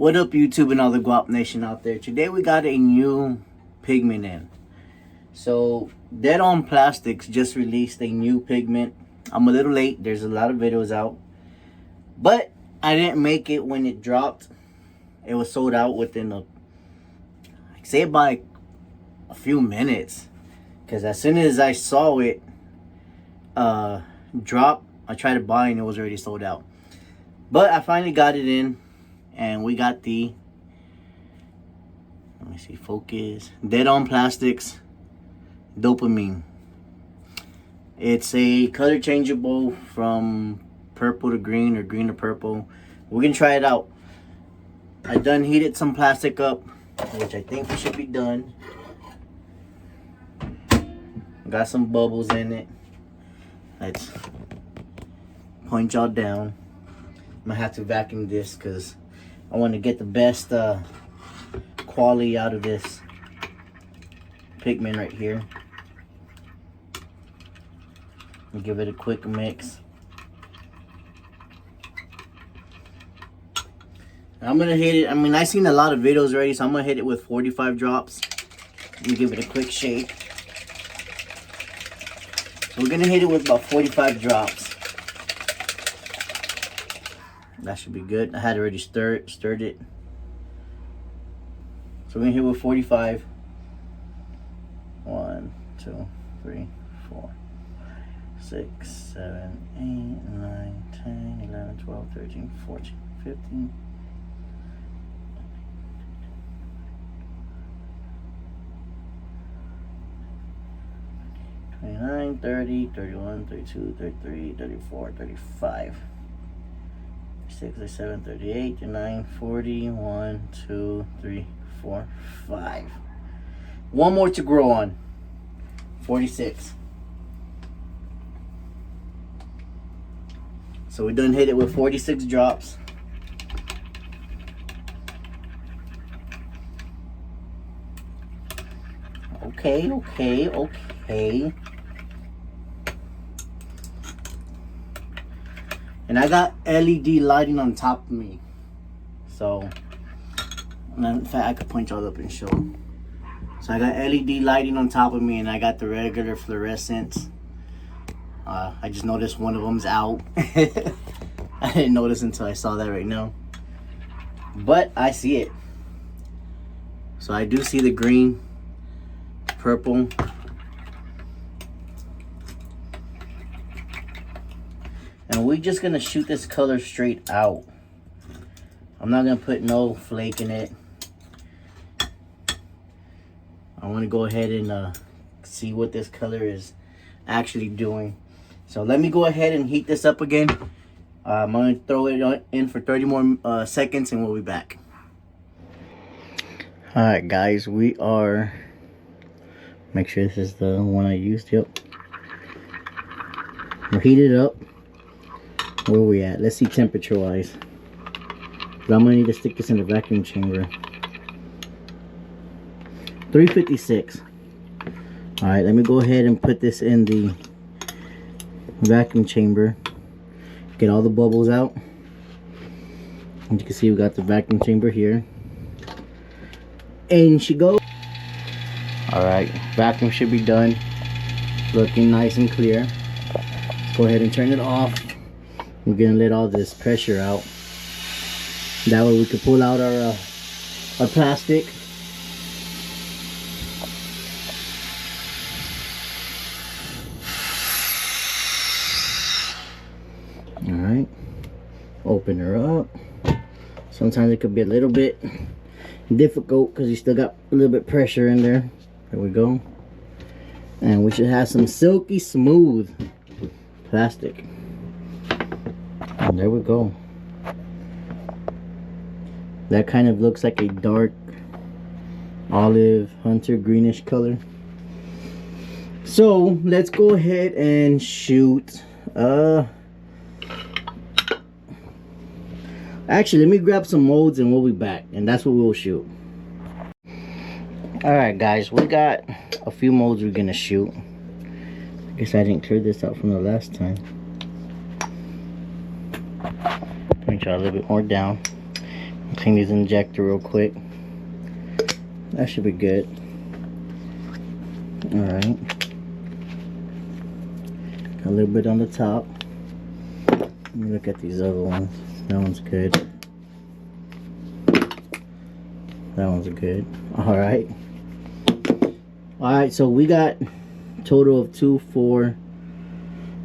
What up, YouTube and all the Guap Nation out there? Today we got a new pigment in. So Dead on Plastics just released a new pigment. I'm a little late. There's a lot of videos out, but I didn't make it when it dropped. It was sold out within about a few minutes. Because as soon as I saw it drop, I tried to buy and it was already sold out. But I finally got it in. And we got the, let me see, focus, Dead on Plastics DOPamine. It's a color changeable from purple to green or green to purple. We're gonna try it out. I done heated some plastic up, which I think we should be done. Got some bubbles in it. Let's point y'all down. I'm gonna have to vacuum this because I want to get the best quality out of this pigment right here. And give it a quick mix. I'm gonna hit it. I mean, I've seen a lot of videos already, so I'm gonna hit it with 45 drops. And give it a quick shake. So we're gonna hit it with about 45 drops. That should be good. I had already stirred it. So we're gonna hit with 45. 1, 2, 3, 4, 6, 7, 8, 9, 10, 11, 12, 13, 14, 15. 29, 30, 31, 32, 33, 34, 35. 6, 37, 38, 39, 40, 1, 2, 3, 4, 5. One more to grow on. 46. So we done hit it with 46 drops. Okay. And I got LED lighting on top of me. So, in fact, I could point y'all up and show. So I got LED lighting on top of me, and I got the regular fluorescents. I just noticed one of them's out. I didn't notice until I saw that right now. But I see it. So I do see the green, purple. And we're just gonna shoot this color straight out. I'm not gonna put no flake in it. I want to go ahead and see what this color is actually doing. So let me go ahead and heat this up again. I'm gonna throw it in for 30 more seconds and we'll be back. Alright guys, we are, make sure this is the one I used. Yep. We'll heat it up. Where are we at? Let's see temperature wise. But I'm gonna need to stick this in the vacuum chamber. 356. Alright, let me go ahead and put this in the vacuum chamber. Get all the bubbles out. As you can see, we got the vacuum chamber here. In she goes. Alright, vacuum should be done. Looking nice and clear. Let's go ahead and turn it off. We're gonna let all this pressure out. That way we can pull out our plastic. Alright. Open her up. Sometimes it could be a little bit difficult because you still got a little bit pressure in there. There we go. And we should have some silky smooth plastic. And there we go. That kind of looks like a dark olive hunter greenish color. So let's go ahead and shoot. Actually, let me grab some molds and we'll be back, and that's what we'll shoot. Alright guys, we got a few molds we're gonna shoot. I guess I didn't clear this out from the last time. Let me try a little bit more down. Clean this injector real quick. That should be good. Alright. A little bit on the top. Let me look at these other ones. That one's good. That one's good. Alright. Alright, so we got a total of 2, 4,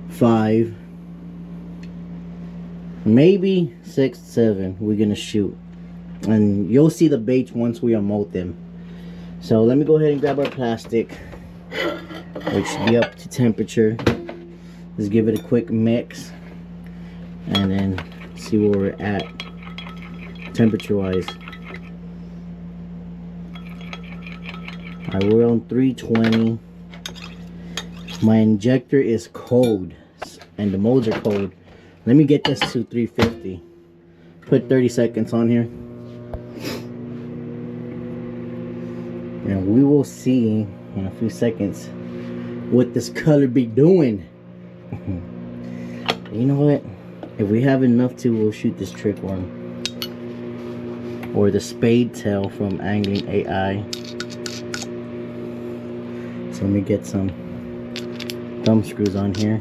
5, maybe 6, 7 we're gonna shoot. And you'll see the baits once we unmold them. So let me go ahead and grab our plastic, which should be up to temperature. Let's give it a quick mix and then see where we're at temperature wise. Alright, we're on 320. My injector is cold and the molds are cold. Let me get this to 350. Put 30 seconds on here. And we will see in a few seconds what this color be doing. You know what? If we have enough to, we'll shoot this trick worm. Or the spade tail from Angling AI. So let me get some thumb screws on here.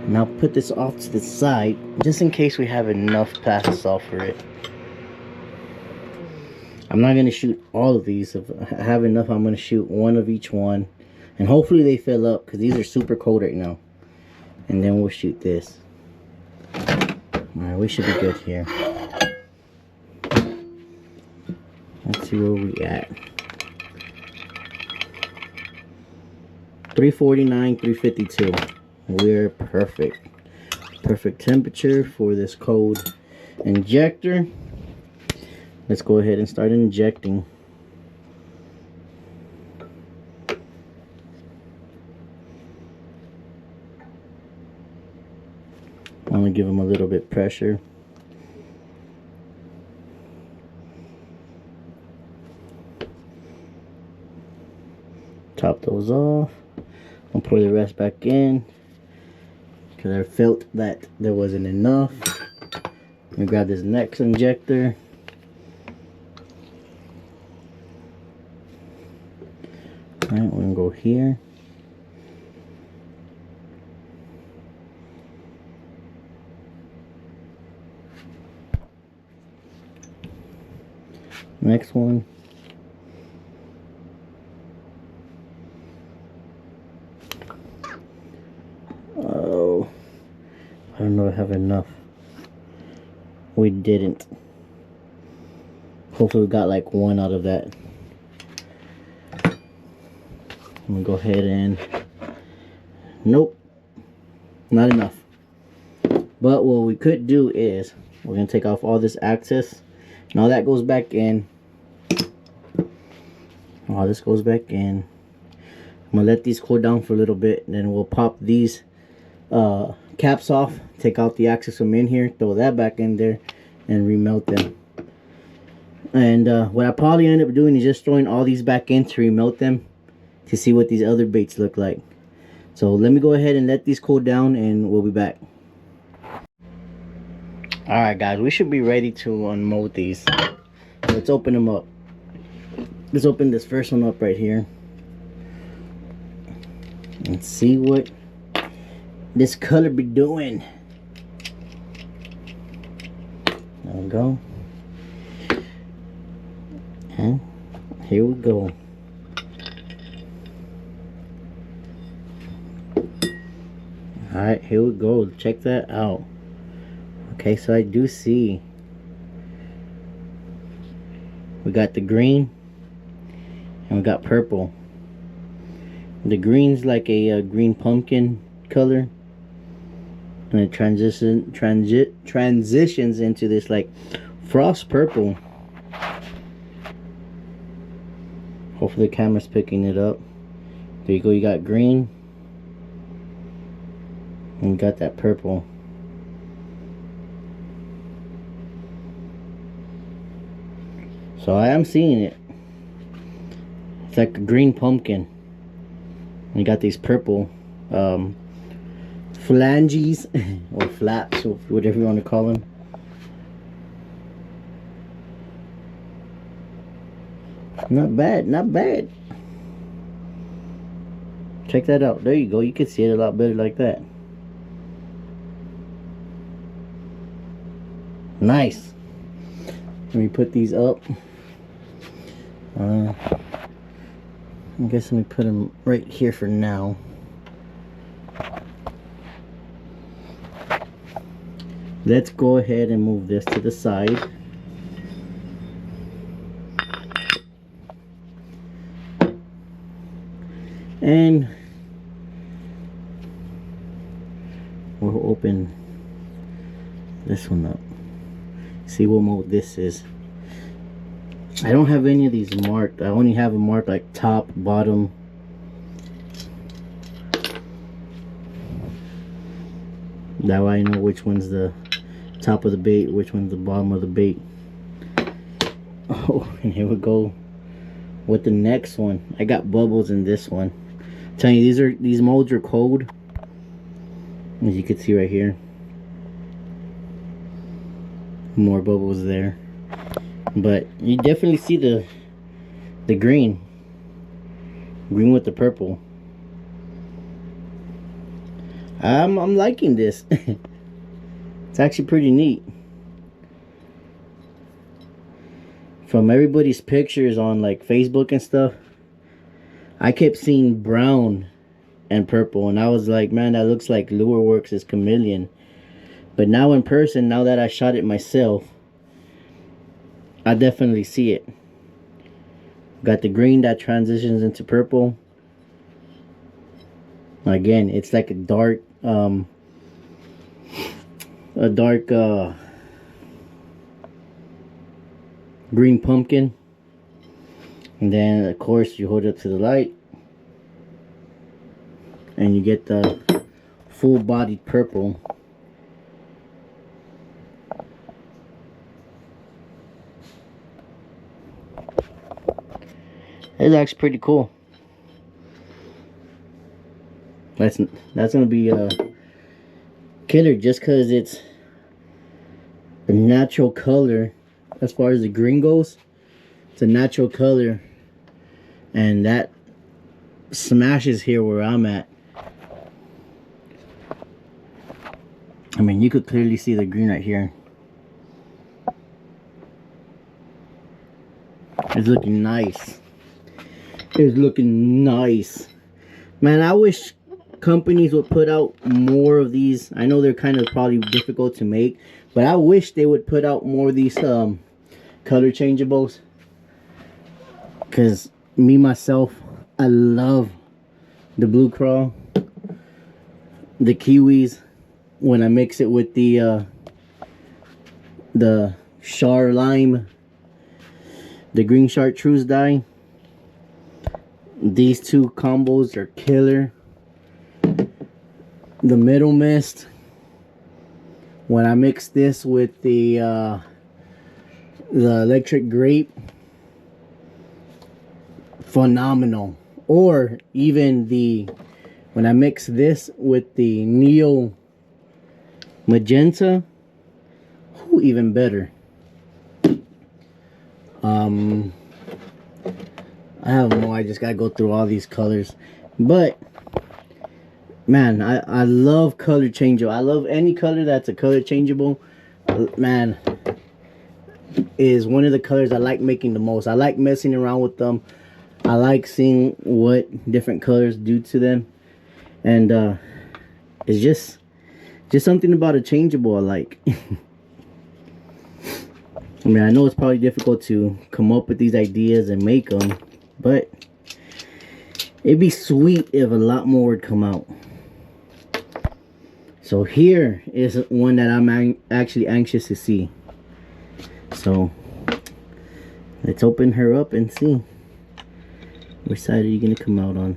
And I'll put this off to the side just in case we have enough plastisol for it. I'm not going to shoot all of these. If I have enough, I'm going to shoot one of each one. And hopefully they fill up because these are super cold right now. And then we'll shoot this. Alright, we should be good here. Let's see where we at. 349, 352. We're perfect. Perfect temperature for this cold injector. Let's go ahead and start injecting. I'm going to give them a little bit pressure. Top those off. I'll pour the rest back in because I felt that there wasn't enough. Let me grab this next injector. Alright, we're gonna go here. Next one. Oh, I don't know if I have enough. We didn't. Hopefully we got like one out of that. I'm gonna go ahead and nope, not enough. But what we could do is we're gonna take off all this excess and all that goes back in. All this goes back in. I'm gonna let these cool down for a little bit and then we'll pop these caps off, take out the excess from in here, throw that back in there and remelt them. And what I probably end up doing is just throwing all these back in to remelt them to see what these other baits look like. So let me go ahead and let these cool down and we'll be back. Alright guys, we should be ready to unmold these. Let's open them up. Let's open this first one up right here and see what this color be doing. There we go. And here we go. Alright, here we go. Check that out. Okay, so I do see we got the green and we got purple. The green's like a green pumpkin color, and it transitions into this like frost purple. Hopefully the camera's picking it up. There you go, you got green and you got that purple. So I am seeing it. It's like a green pumpkin. And you got these purple phalanges or flaps, or whatever you want to call them. Not bad, not bad. Check that out. There you go. You can see it a lot better like that. Nice. Let me put these up. I guess let me put them right here for now. Let's go ahead and move this to the side. And we'll open this one up. See what mode this is. I don't have any of these marked. I only have them marked like top, bottom. That way I know which one's the top of the bait, which one's the bottom of the bait. Oh, and here we go with the next one. I got bubbles in this one. I'm telling you, these molds are cold, as you can see right here. More bubbles there, but you definitely see the green with the purple. I'm liking this. It's actually pretty neat. From everybody's pictures on like Facebook and stuff, I kept seeing brown and purple, and I was like, man, that looks like Lure Works' chameleon. But now in person, now that I shot it myself, I definitely see it. Got the green that transitions into purple. Again, it's like a dark green pumpkin. And then of course you hold it up to the light and you get the full-bodied purple. It's actually pretty cool. That's gonna be a killer just because it's a natural color. As far as the green goes, it's a natural color, and that smashes here where I'm at. I mean, you could clearly see the green right here. It's looking nice. It's looking nice. Man, I wish companies would put out more of these. I know they're kind of probably difficult to make, but I wish they would put out more of these color changeables. Because me myself, I love the blue crawl, the kiwis. When I mix it with the char lime, the green chartreuse dye, these two combos are killer. The middle mist, when I mix this with the electric grape, phenomenal. Or even when I mix this with the neo magenta, even better. I have more. I just gotta go through all these colors, but man, I love color changeable. I love any color that's a color changeable. Man, is one of the colors I like making the most. I like messing around with them. I like seeing what different colors do to them, and it's just something about a changeable I like. I mean, I know it's probably difficult to come up with these ideas and make them, but it'd be sweet if a lot more would come out. So here is one that I'm actually anxious to see. So let's open her up and see. Which side are you gonna come out on?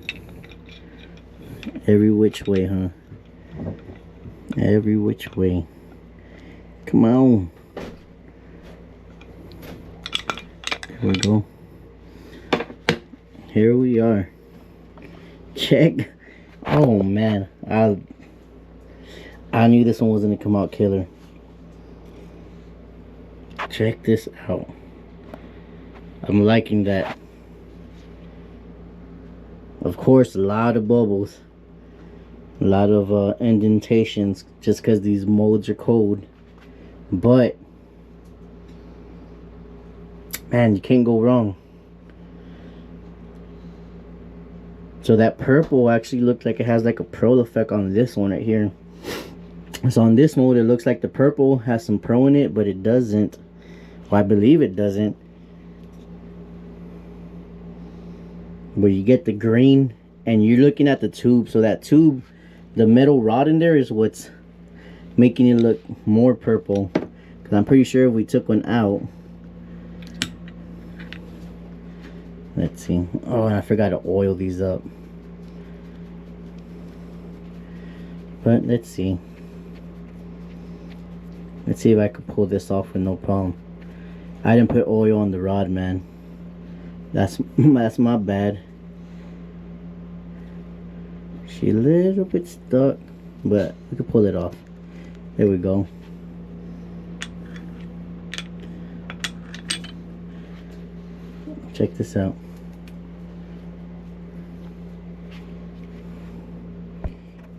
Every which way, huh? Every which way. Come on. Here we go. Here we are. Check. Oh man, I knew this one was gonna come out killer. Check this out. I'm liking that. Of course, a lot of bubbles, a lot of indentations, just because these molds are cold. But man, you can't go wrong. So that purple actually looks like it has like a pearl effect on this one right here. So on this mold, it looks like the purple has some pearl in it, but it doesn't. Well, I believe it doesn't. But you get the green, and you're looking at the tube. So that tube, the metal rod in there is what's making it look more purple. Because I'm pretty sure if we took one out. Let's see. Oh, and I forgot to oil these up. But let's see. Let's see if I could pull this off with no problem. I didn't put oil on the rod, man. That's my bad. She's a little bit stuck, but we can pull it off. There we go. Check this out.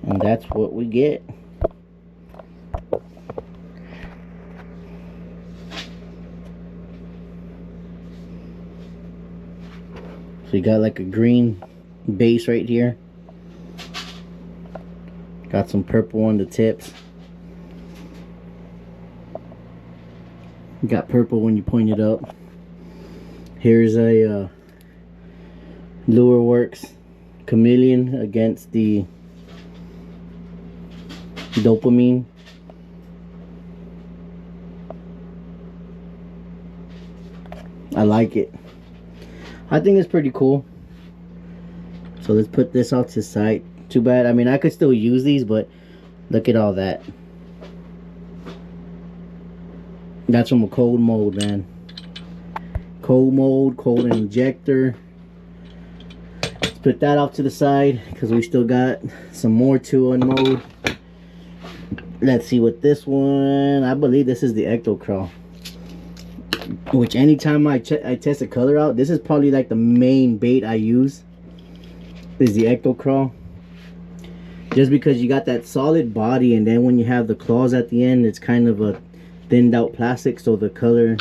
And that's what we get. So you got like a green base right here. Got some purple on the tips. You got purple when you point it up. Here's a Lure Works Chameleon against the DOPamine. I like it. I think it's pretty cool. So let's put this off to the side. Too bad. I mean, I could still use these, but look at all that. That's from a cold mold, man. Cold mold, cold injector. Let's put that off to the side because we still got some more to unmold. Let's see what this one. I believe this is the Ectocrawl. Which anytime I test a color out, this is probably like the main bait I use. Is the Ectocrawl. Just because you got that solid body, and then when you have the claws at the end, it's kind of a thinned out plastic, so the color,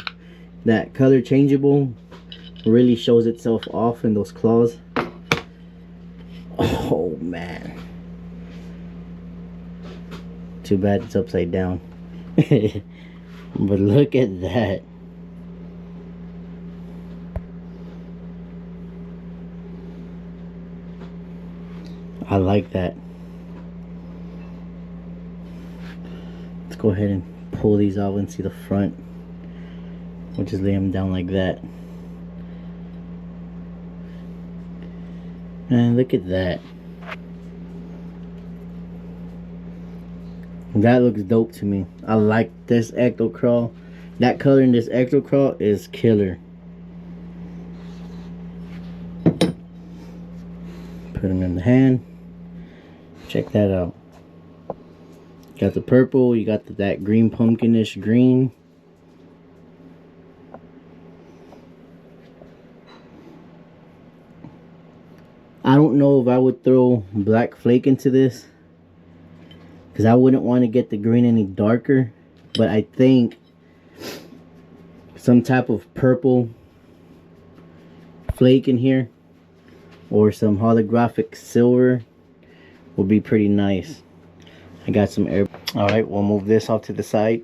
that color changeable, really shows itself off in those claws. Oh man, too bad it's upside down. But look at that. I like that. Let's go ahead and pull these out and see the front. We'll just lay them down like that. And look at that. That looks dope to me. I like this Ectocrawl. That color in this Ectocrawl is killer. Put them in the hand. Check that out. Got the purple, you got that green pumpkinish green. I don't know if I would throw black flake into this, because I wouldn't want to get the green any darker, but I think some type of purple flake in here or some holographic silver will be pretty nice. I got some air. Alright, we'll move this off to the side.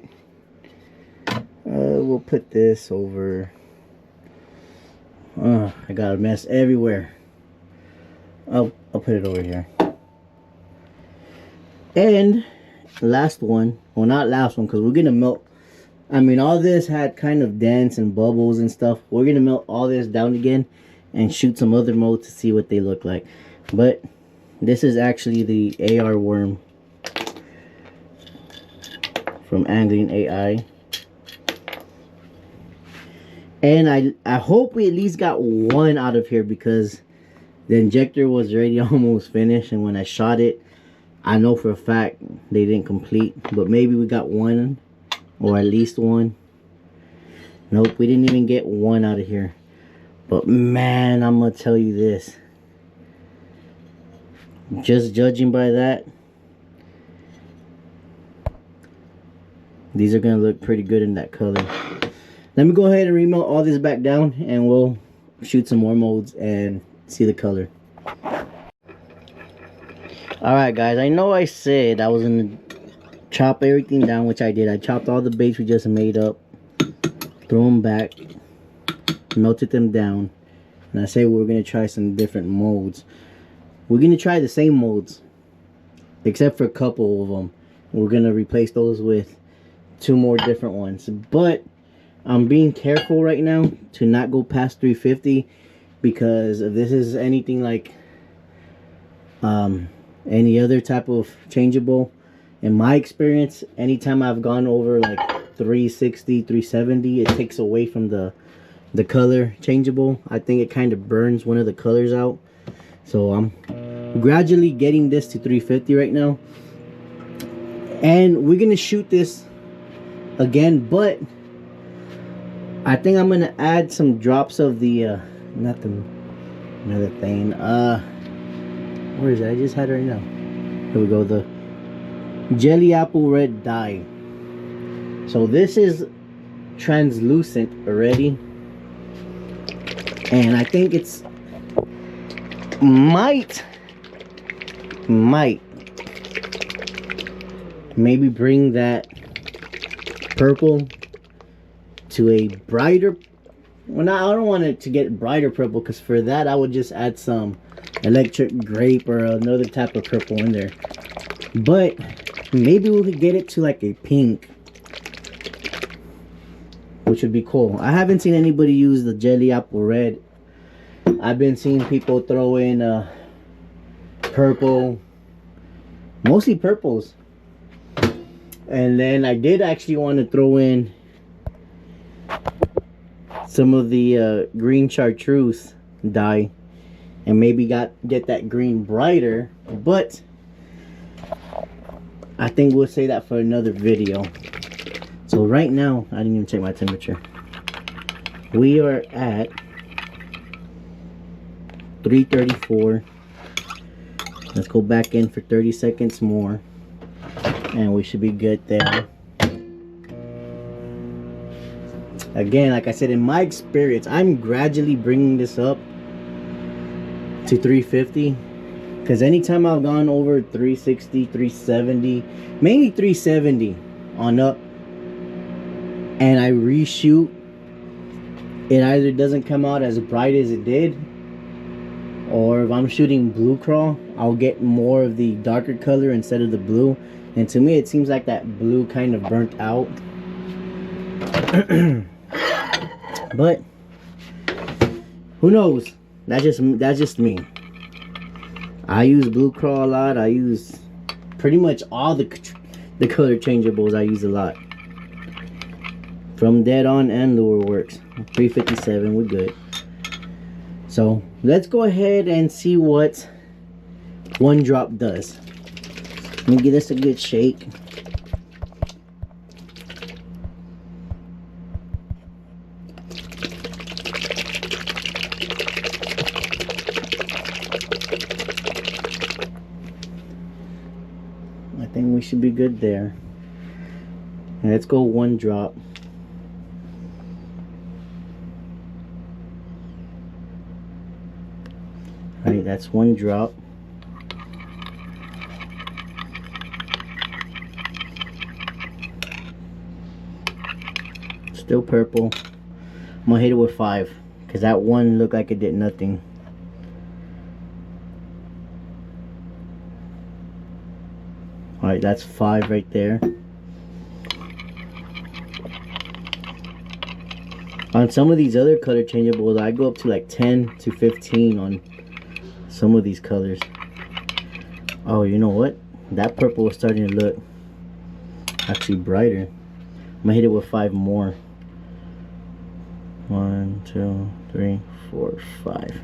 We'll put this over. I got a mess everywhere. I'll put it over here. And last one, well, not last one, because we're gonna melt. I mean, all this had kind of dents and bubbles and stuff. We're gonna melt all this down again and shoot some other molds to see what they look like. But this is actually the AR worm from Angling AI. And I hope we at least got one out of here, because the injector was already almost finished, and when I shot it, I know for a fact they didn't complete. But maybe we got one, or at least one. Nope, we didn't even get one out of here. But man, I'm gonna tell you this. Just judging by that, these are gonna look pretty good in that color. Let me go ahead and remelt all this back down, and we'll shoot some more molds and see the color. Alright guys, I know I said I was gonna chop everything down, which I did. I chopped all the baits we just made up, threw them back, melted them down, and I said we were gonna try some different molds. We're gonna try the same molds, except for a couple of them. We're gonna replace those with 2 more different ones, but I'm being careful right now to not go past 350, because if this is anything like any other type of changeable, in my experience, anytime I've gone over like 360, 370, it takes away from the color changeable. I think it kind of burns one of the colors out. So I'm gradually getting this to 350 right now, and we're gonna shoot this again, but I think I'm gonna add some drops of the another thing. Where is it? I just had it right now. Here we go. The jelly apple red dye. So this is translucent already, and I think it's might maybe bring that purple to a brighter, well, I don't want it to get brighter purple, because for that I would just add some electric grape or another type of purple in there. But maybe we could get it to like a pink, which would be cool. I haven't seen anybody use the jelly apple red. I've been seeing people throw in purple, mostly purples. And then I did actually want to throw in some of the green chartreuse dye and maybe get that green brighter, but I think we'll say that for another video. So right now, I didn't even check my temperature. We are at 334. Let's go back in for 30 seconds more, and we should be good there. Again, like I said, in my experience, I'm gradually bringing this up to 350, because anytime I've gone over 360, 370, mainly 370 on up, and I reshoot, it either doesn't come out as bright as it did, or if I'm shooting blue crawl, I'll get more of the darker color instead of the blue, and to me it seems like that blue kind of burnt out. But who knows? That's just me. I use blue crawl a lot. I use pretty much all the color changeables. I use a lot, from Dead On and Lure Works. 357, we're good. So let's go ahead and see what one drop does. Let me give this a good shake. I think we should be good there. And let's go one drop. Alright, that's one drop. Still purple. I'm gonna hit it with 5, because that one looked like it did nothing. Alright, that's 5 right there. On some of these other color changeables, I go up to like 10 to 15 on some of these colors. Oh, you know what? That purple is starting to look actually brighter. I'm gonna hit it with 5 more. 1, 2, 3, 4, 5.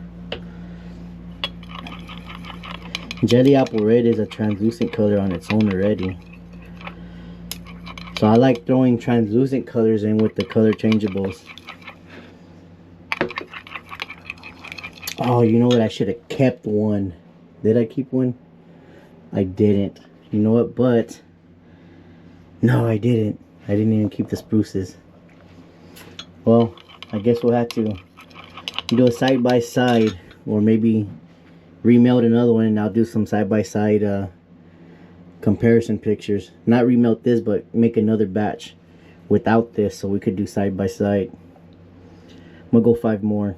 Jelly apple red is a translucent color on its own already, so I like throwing translucent colors in with the color changeables. Oh, you know what? I should have kept one. Did I keep one? I didn't. You know what? But no, I didn't. I didn't even keep the spruces. Well, I guess we'll have to do a side by side, or maybe remelt another one, and I'll do some side by side comparison pictures. Not remelt this, but make another batch without this, so we could do side by side. I'm gonna go 5 more.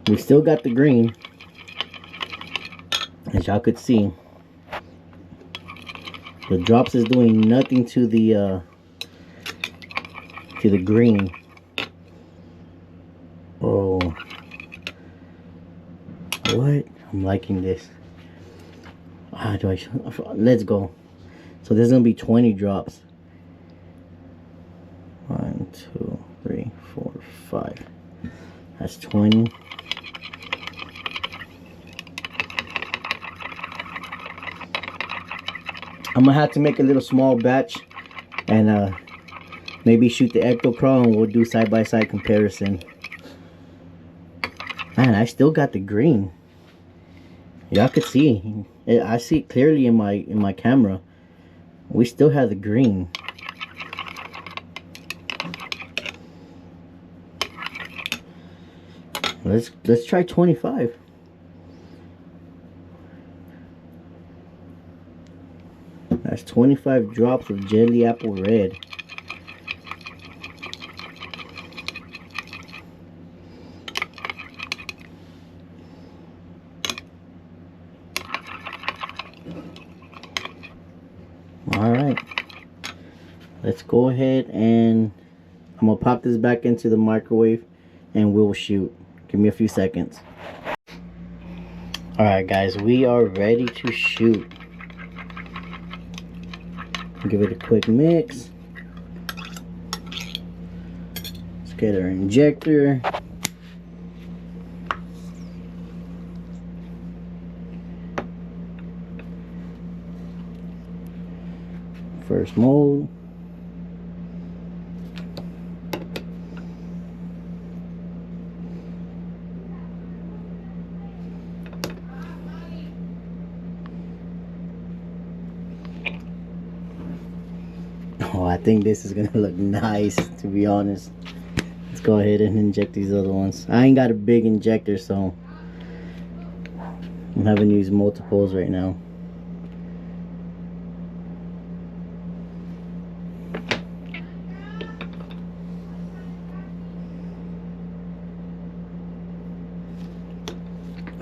We still got the green, as y'all could see. The drops is doing nothing to the green. Oh, what? I'm liking this. Let's go. So there's gonna be 20 drops. 1, 2, 3, 4, 5. That's 20. I'm gonna have to make a little small batch and maybe shoot the ectocrawl, and we'll do side by side comparison. Man, I still got the green. Y'all could see. I see it clearly in my camera. We still have the green. Let's try 25. That's 25 drops of jelly apple red. Alright, let's go ahead and I'm gonna pop this back into the microwave and we'll shoot. Give me a few seconds. Alright guys, we are ready to shoot. Give it a quick mix. Let's get our injector. First mold. Oh, I think this is gonna look nice, to be honest. Let's go ahead and inject these other ones. I ain't got a big injector, so I'm having to use multiples right now.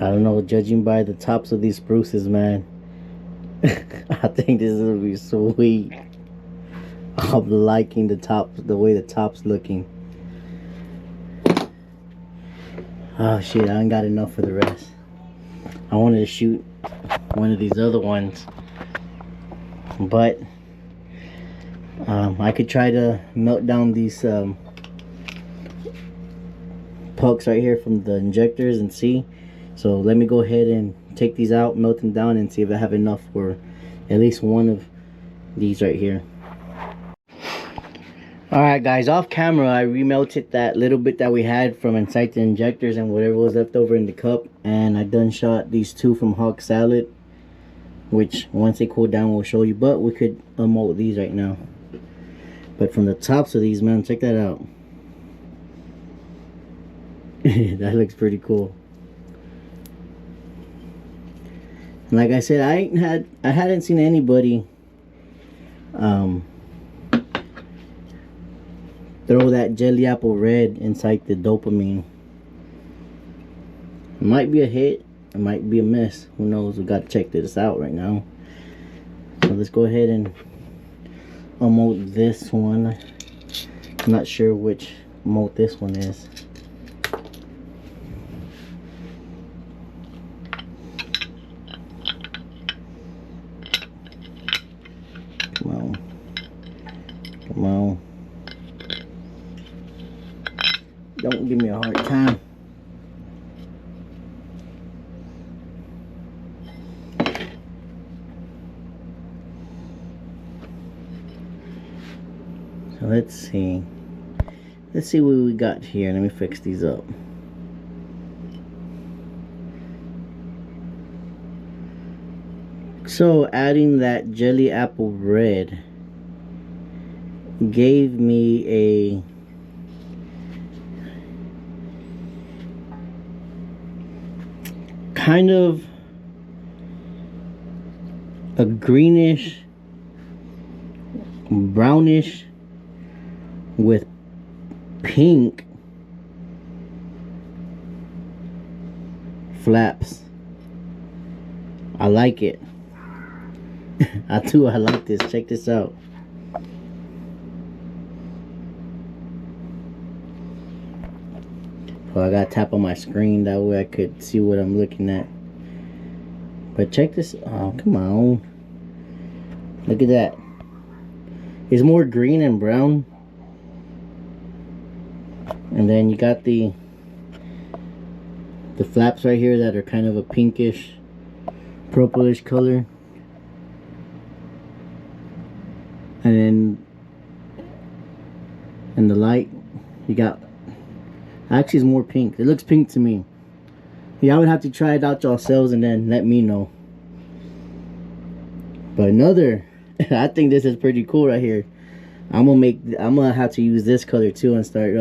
I don't know, judging by the tops of these spruces, man, I think this is gonna be sweet. I'm liking the top, the way the top's looking. Oh shit, I ain't got enough for the rest. I wanted to shoot one of these other ones, but I could try to melt down these pucks right here from the injectors and see. So let me go ahead and take these out, melt them down, and see if I have enough for at least one of these right here. Alright guys, off camera I remelted that little bit that we had from inside the injectors and whatever was left over in the cup, and I done shot these 2 from hog salad, which once they cool down we'll show you, but we could emote these right now. But from the tops of these, man, check that out. That looks pretty cool. And like I said, I hadn't seen anybody throw that jelly apple red inside the DOPamine. It might be a hit, it might be a miss, who knows. We got to check this out right now. So let's go ahead and emote this one. I'm not sure which emote this one is. Come on, come on. Don't give me a hard time. So let's see. Let's see what we got here. Let me fix these up. So adding that jelly apple red gave me a kind of a greenish, brownish with pink flaps. I like it. I like this. Check this out. Well, I gotta tap on my screen, that way I could see what I'm looking at. But check this. Oh, come on. Look at that. It's more green and brown. And then you got the flaps right here that are kind of a pinkish, purplish color. And then in the light, you got, actually it's more pink. It looks pink to me. Yeah, I would have to try it out yourselves and then let me know. But another, I think this is pretty cool right here. I'm gonna have to use this color too and start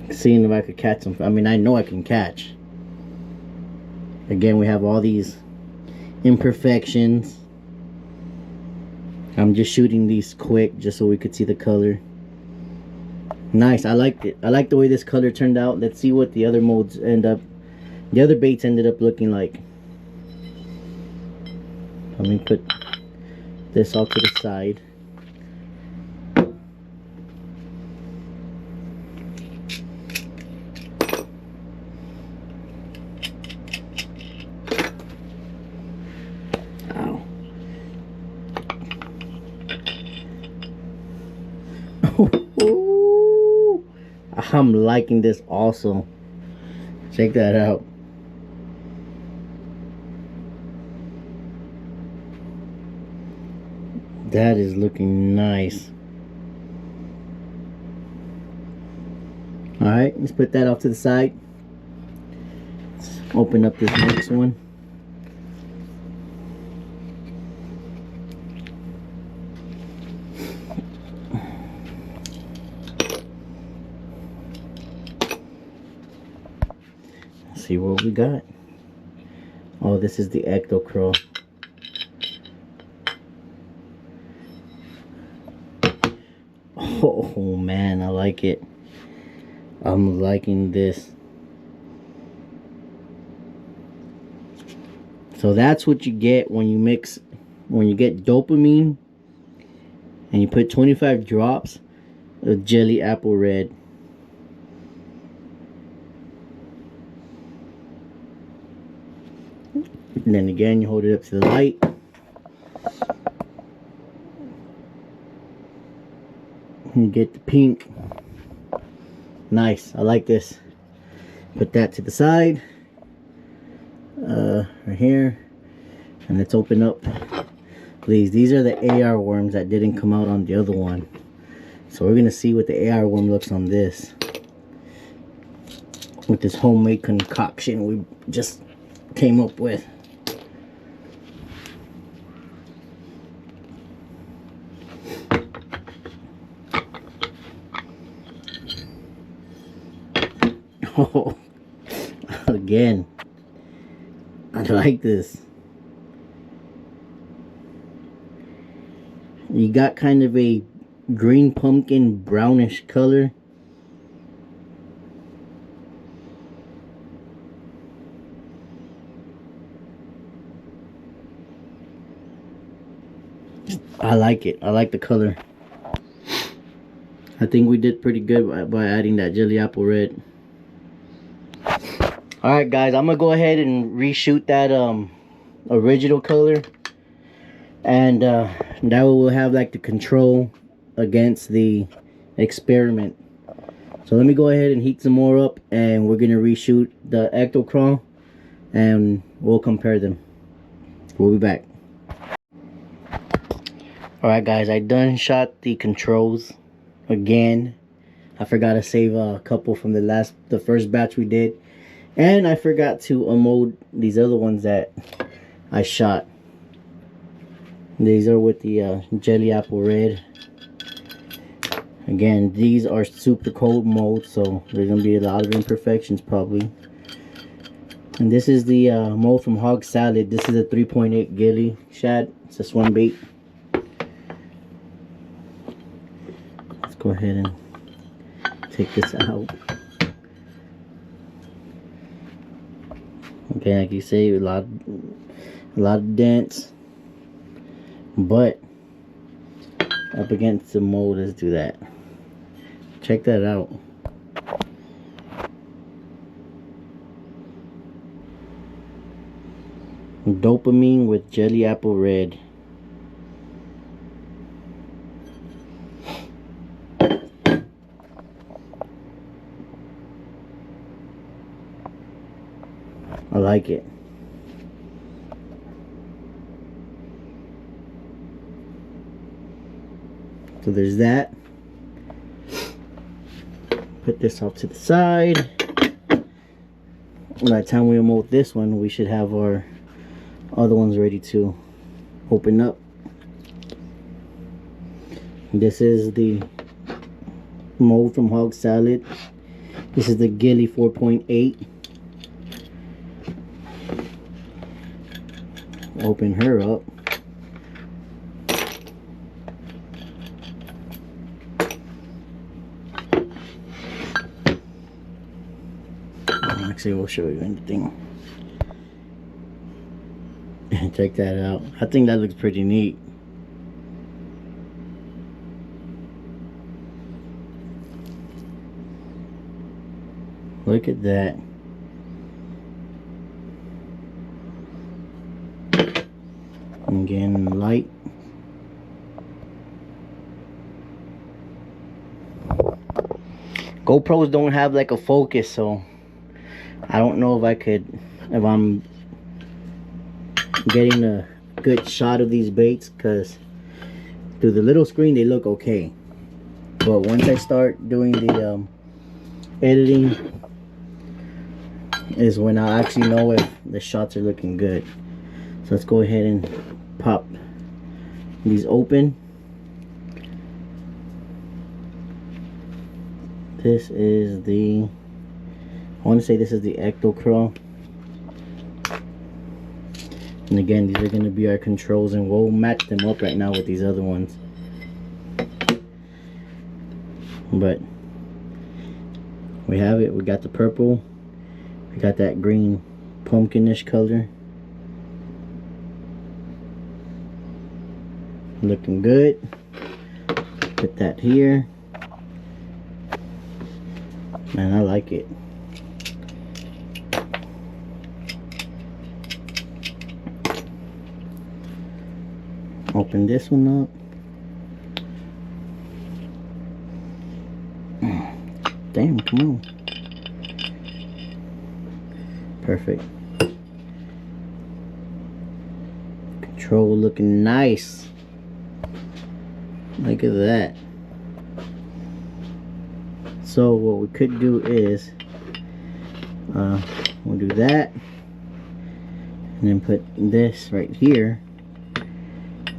seeing if I could catch them. I mean, I know I can catch. Again, we have all these imperfections. I'm just shooting these quick just so we could see the color. Nice, I liked it. I like the way this color turned out. Let's see what the other modes the other baits ended up looking like. Let me put this off to the side. Ooh, I'm liking this also. Check that out. That is looking nice. Alright, let's put that off to the side. Let's open up this next one. See what we got. Oh, this is the Ecto Crow. Oh man, I like it. I'm liking this. So that's what you get when you get DOPamine and you put 25 drops of jelly apple red. And then again, you hold it up to the light. And you get the pink. Nice, I like this. Put that to the side. Right here. And let's open up. Please, these are the AR worms that didn't come out on the other one. So we're gonna see what the AR worm looks on this. With this homemade concoction we just came up with. Oh, again, I like this. You got kind of a green pumpkin brownish color. I like it. I like the color. I think we did pretty good by adding that jelly apple red. Alright guys, I'm gonna go ahead and reshoot that original color. And that way we'll have like the control against the experiment. So let me go ahead and heat some more up and we're gonna reshoot the Ecto Crow and we'll compare them. We'll be back. Alright guys, I done shot the controls again. I forgot to save a couple from the first batch we did. And I forgot to unload these other ones that I shot. These are with the jelly apple red. Again, these are super cold molds, so there's gonna be a lot of imperfections probably. And this is the mold from Hog Salad. This is a 3.8 gilly shad. It's a swim bait. Let's go ahead and take this out. Okay, like you say, a lot of dents, but up against the mold, let's do that. Check that out. DOPamine with jelly apple red. I like it. So there's that. Put this off to the side. By the time we mold this one, we should have our other ones ready to open up. This is the mold from Hog Salad. This is the Gilly 4.8. Open her up. Actually, we'll show you anything. Check that out. I think that looks pretty neat. Look at that. Again, light. GoPros don't have like a focus, so I don't know if I'm getting a good shot of these baits, because through the little screen they look okay, but once I start doing the editing is when I actually know if the shots are looking good. So let's go ahead and pop these open. This is the, I want to say this is the Ectocrawl. And again, these are going to be our controls, and we'll match them up right now with these other ones. But we have it. We got the purple. We got that green pumpkinish color. Looking good. Put that here. Man, I like it. Open this one up. Damn, come on. Perfect. Control looking nice. Look at that. So what we could do is we'll do that and then put this right here.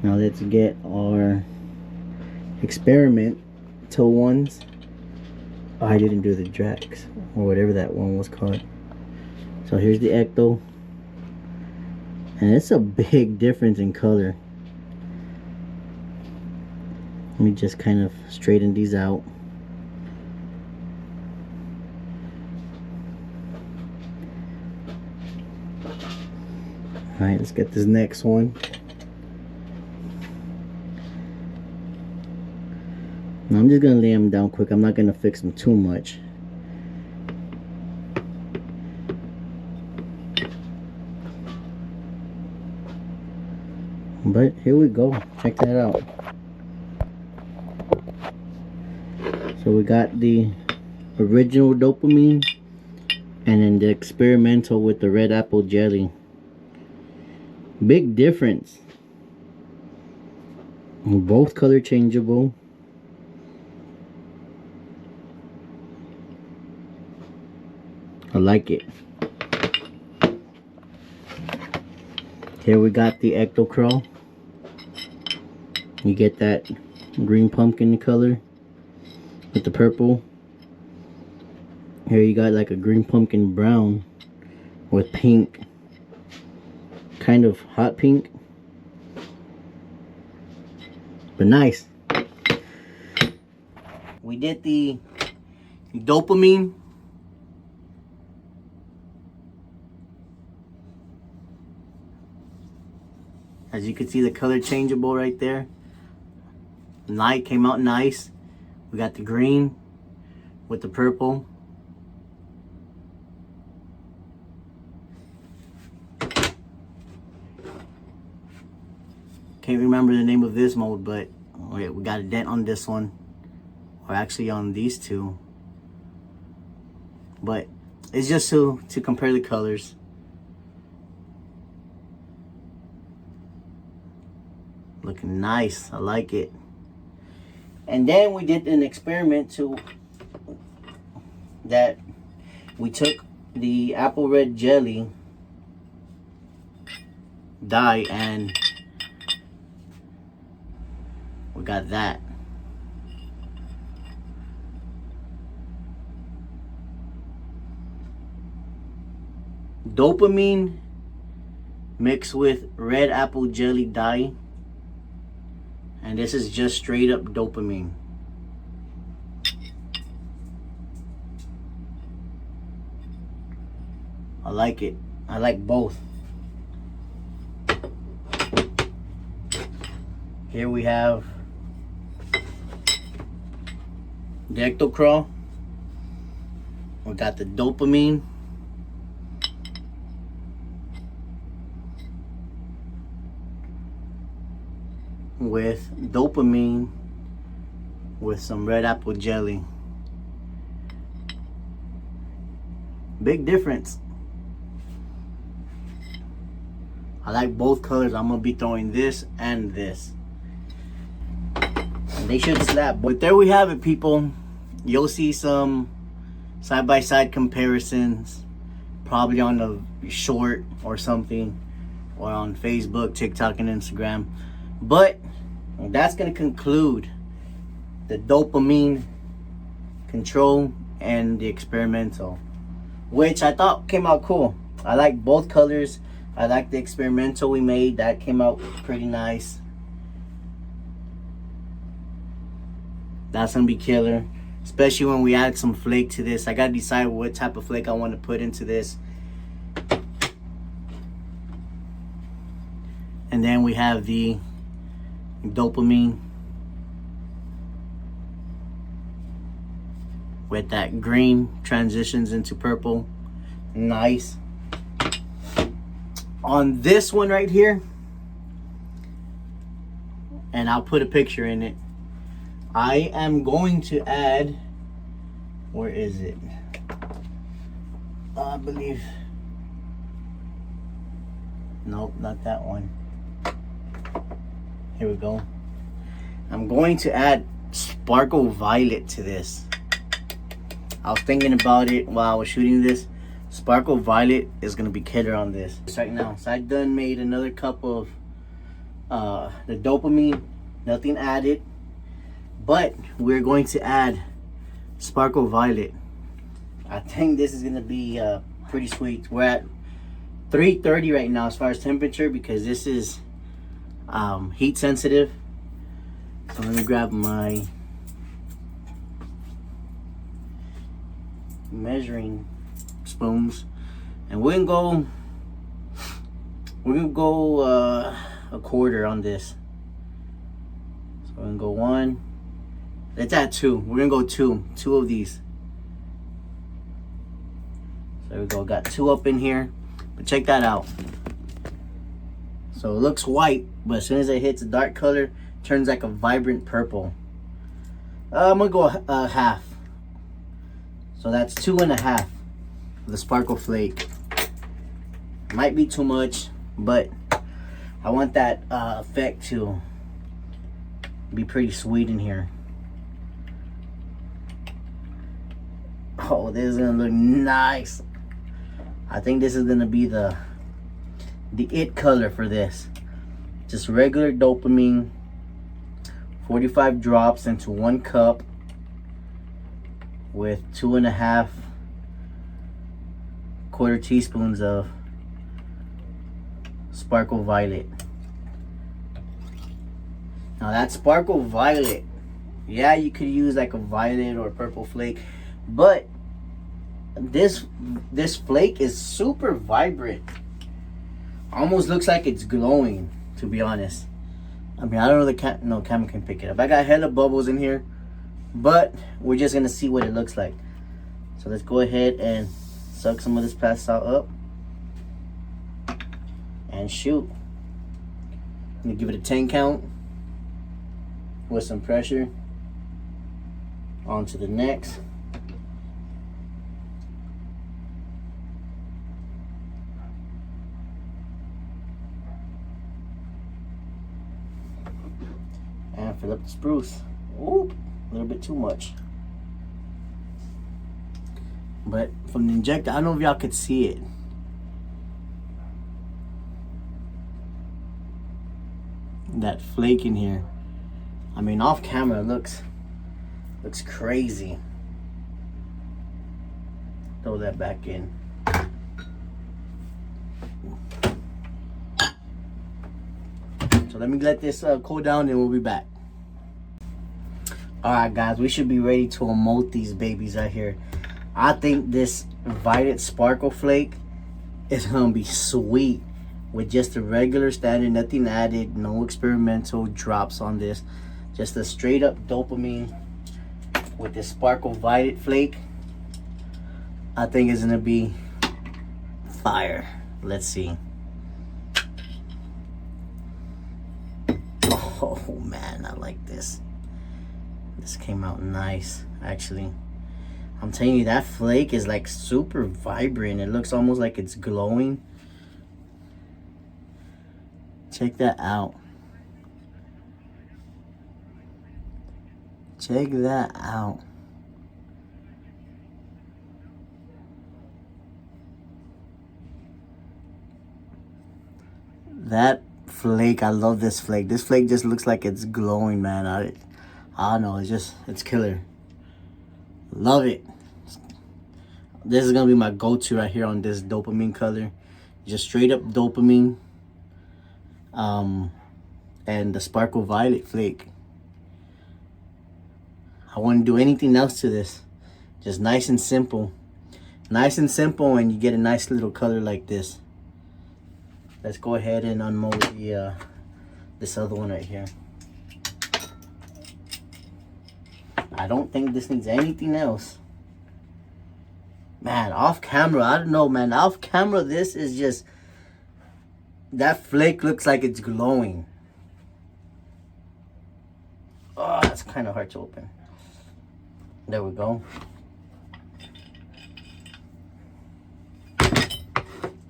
Now let's get our experimental ones. Oh, I didn't do the Drax or whatever that one was called. So here's the Ecto, and it's a big difference in color. Let me just kind of straighten these out. Alright, let's get this next one. Now I'm just gonna lay them down quick. I'm not gonna fix them too much. But here we go. Check that out. So we got the original DOPamine and then the experimental with the red apple jelly. Big difference. Both color changeable. I like it. Here we got the ecto crawl. You get that green pumpkin color with the purple. Here you got like a green pumpkin brown with pink, kind of hot pink, but nice. We did the DOPamine. As you can see, the color changeable right there. Light came out nice. We got the green with the purple. Can't remember the name of this mode, but we got a dent on this one, or actually on these two. But it's just to compare the colors. Looking nice, I like it. And then we did an experiment that we took the apple red jelly dye and we got that. DOPamine mixed with red apple jelly dye. And this is just straight up DOPamine. I like it. I like both. Here we have the ecto crawl. We got the DOPamine. With DOPamine with some red apple jelly. Big difference. I like both colors. I'm gonna be throwing this and this. And they should slap. But there we have it, people. You'll see some side-by-side comparisons, probably on a short or something, or on Facebook, TikTok, and Instagram. But that's going to conclude the DOPamine control and the experimental, which I thought came out cool. I like both colors. I like the experimental we made. That came out pretty nice. That's going to be killer, especially when we add some flake to this. I got to decide what type of flake I want to put into this. And then we have the DOPamine with that green transitions into purple. Nice. On this one right here, and I'll put a picture in it, I am going to add, where is it? I believe, nope, not that one. Here we go. I'm going to add Sparkle Violet to this. I was thinking about it while I was shooting this. Sparkle Violet is going to be killer on this right now. So I done made another cup of the DOPamine. Nothing added. But we're going to add Sparkle Violet. I think this is going to be pretty sweet. We're at 330 right now as far as temperature, because this is heat sensitive. So let me grab my measuring spoons, and we're gonna go a quarter on this. So we're gonna go one. Let's add two. We're gonna go two of these. So there we go. Got two up in here, but check that out. So it looks white, but as soon as it hits a dark color, it turns like a vibrant purple. I'm gonna go a half. So that's 2.5 of the Sparkle Flake. Might be too much, but I want that effect to be pretty sweet in here. Oh, this is gonna look nice. I think this is gonna be the the it color for this. Just regular dopamine, 45 drops into 1 cup with 2.5 quarter teaspoons of Sparkle Violet. Now that Sparkle Violet, yeah, you could use like a violet or a purple flake, but this flake is super vibrant. Almost looks like it's glowing, to be honest. I mean, I don't know the camera can pick it up. I got hella bubbles in here, but we're just gonna see what it looks like. So let's go ahead and suck some of this pasta up and shoot. I'm gonna give it a 10 count with some pressure. On to the next. And fill up the spruce. Ooh, a little bit too much. But from the injector, I don't know if y'all could see it. That flake in here. I mean, off camera, it looks crazy. Throw that back in. So let me let this cool down and we'll be back. Alright guys, we should be ready to emote these babies right here. I think this Violet Sparkle Flake is gonna be sweet with just a regular standard, nothing added, no experimental drops on this. Just a straight up dopamine with this Sparkle Violet Flake. I think it's gonna be fire. Let's see. Oh man, I like this. This came out nice, actually. I'm telling you, that flake is like super vibrant. It looks almost like it's glowing. Check that out. Check that out. That flake, I love this flake. This flake just looks like it's glowing, man. I don't know, it's killer. Love it. This is gonna be my go-to right here on this dopamine color. Just straight up dopamine. And the Sparkle Violet Flake. I wouldn't do anything else to this. Just nice and simple. Nice and simple, and you get a nice little color like this. Let's go ahead and unmold the this other one right here. I don't think this needs anything else. Man, off camera, I don't know, man. Off camera, this is just... That flake looks like it's glowing. Oh, that's kind of hard to open. There we go.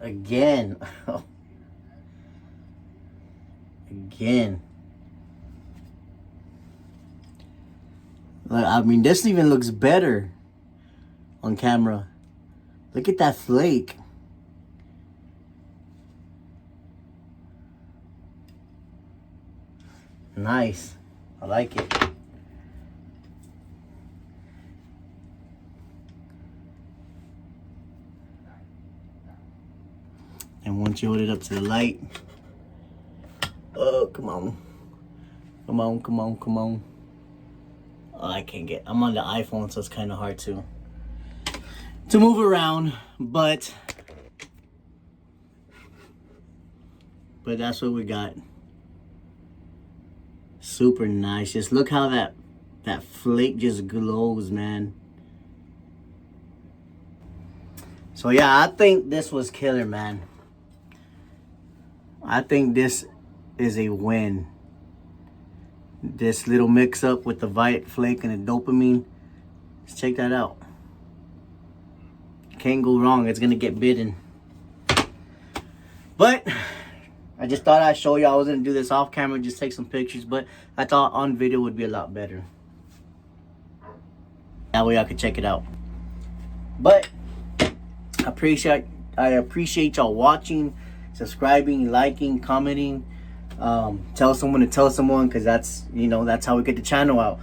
Again. Again. I mean, this even looks better on camera. Look at that flake. Nice. I like it. And once you hold it up to the light. Oh, come on. Come on, come on, come on. Oh, I can't get... I'm on the iPhone, so it's kind of hard to move around, but that's what we got. Super nice. Just look how that flake just glows, man. So yeah, I think this was killer, man. I think this is a win. This little mix up with the Violet Flake and the dopamine. Let's check that out. Can't go wrong. It's gonna get bitten. But I just thought I'd show you. I was gonna do this off camera, just take some pictures, but I thought on video would be a lot better. That way I could check it out. But I appreciate y'all watching. subscribing, liking, commenting. Tell someone to tell someone, because that's, you know, that's how we get the channel out.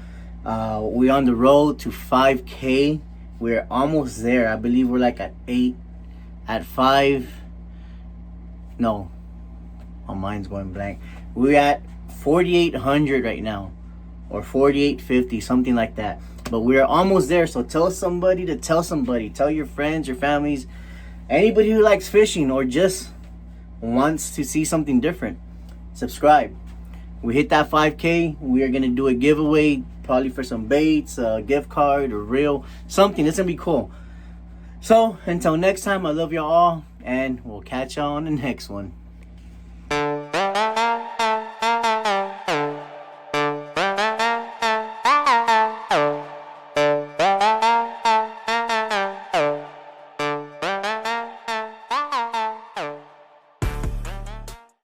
We're on the road to 5K. We're almost there. I believe we're like at 8, at 5. No, my mind's going blank. We're at 4,800 right now, or 4,850, something like that. But we're almost there. So tell somebody to tell somebody. Tell your friends, your families, anybody who likes fishing or just wants to see something different. Subscribe. We hit that 5K. We are gonna do a giveaway, probably for some baits, a gift card, or reel, something. It's gonna be cool. So until next time, I love y'all all, and we'll catch y'all on the next one.